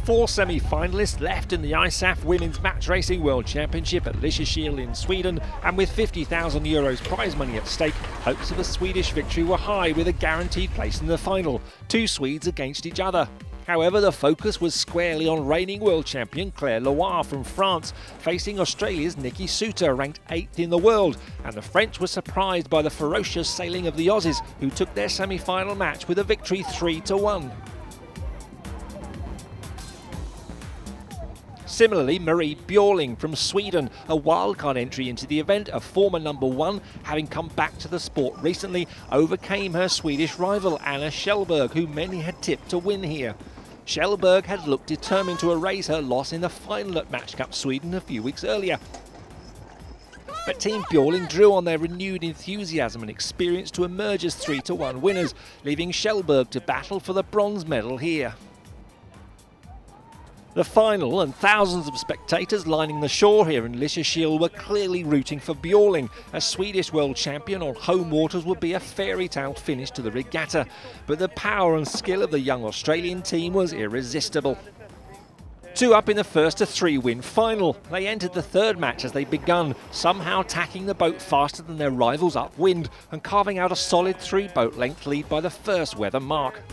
4 semi-finalists left in the ISAF Women's Match Racing World Championship at Lysekil in Sweden, and with €50,000 prize money at stake, hopes of a Swedish victory were high with a guaranteed place in the final. 2 Swedes against each other. However, the focus was squarely on reigning world champion Claire Loire from France, facing Australia's Nikki Suter, ranked 8th in the world, and the French were surprised by the ferocious sailing of the Aussies, who took their semi-final match with a victory 3-1. Similarly, Marie Björling from Sweden, a wildcard entry into the event, a former #1, having come back to the sport recently, overcame her Swedish rival Anna Kjellberg, who many had tipped to win here. Kjellberg had looked determined to erase her loss in the final at Match Cup Sweden a few weeks earlier. But Team Björling drew on their renewed enthusiasm and experience to emerge as 3-1 winners, leaving Kjellberg to battle for the bronze medal here. The final and thousands of spectators lining the shore here in Lysekil were clearly rooting for Björling. A Swedish world champion on home waters would be a fairy tale finish to the regatta, but the power and skill of the young Australian team was irresistible. 2 up in the first 3 win final. They entered the third match as they'd begun, somehow tacking the boat faster than their rivals upwind and carving out a solid 3 boat length lead by the first weather mark.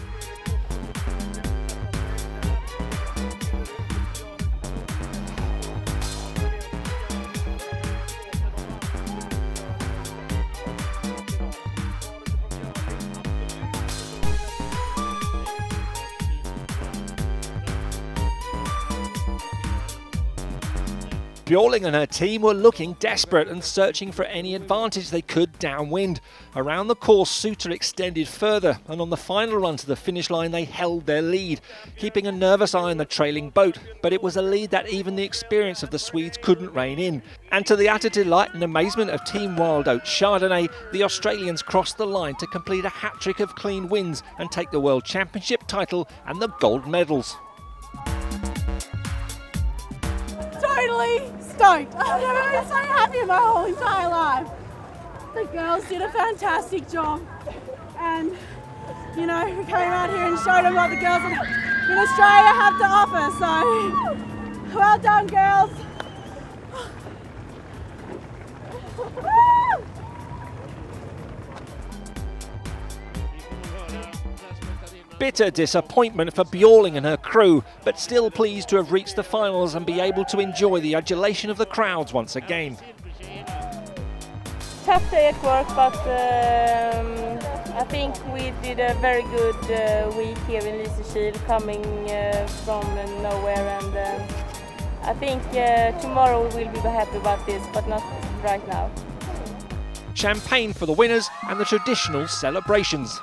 Björling and her team were looking desperate and searching for any advantage they could downwind. Around the course, Suter extended further, and on the final run to the finish line they held their lead, keeping a nervous eye on the trailing boat, but it was a lead that even the experience of the Swedes couldn't rein in. And to the utter delight and amazement of Team Wild Oats Chardonnay, the Australians crossed the line to complete a hat-trick of clean wins and take the World Championship title and the gold medals. Totally stoked. I've never been so happy in my whole entire life. The girls did a fantastic job, and you know, we came out here and showed them what the girls in Australia have to offer, so well done, girls. Bitter disappointment for Björling and her crew, but still pleased to have reached the finals and be able to enjoy the adulation of the crowds once again. Tough day at work, but I think we did a very good week here in Lysekil, coming from nowhere, and I think tomorrow we will be happy about this, but not right now. Champagne for the winners and the traditional celebrations.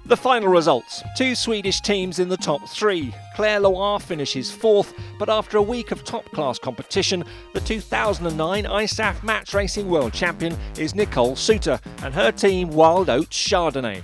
The final results: 2 Swedish teams in the top 3. Claire Loire finishes 4th, but after a week of top-class competition, the 2009 ISAF Match Racing World Champion is Nicole Suter and her team Wild Oats Chardonnay.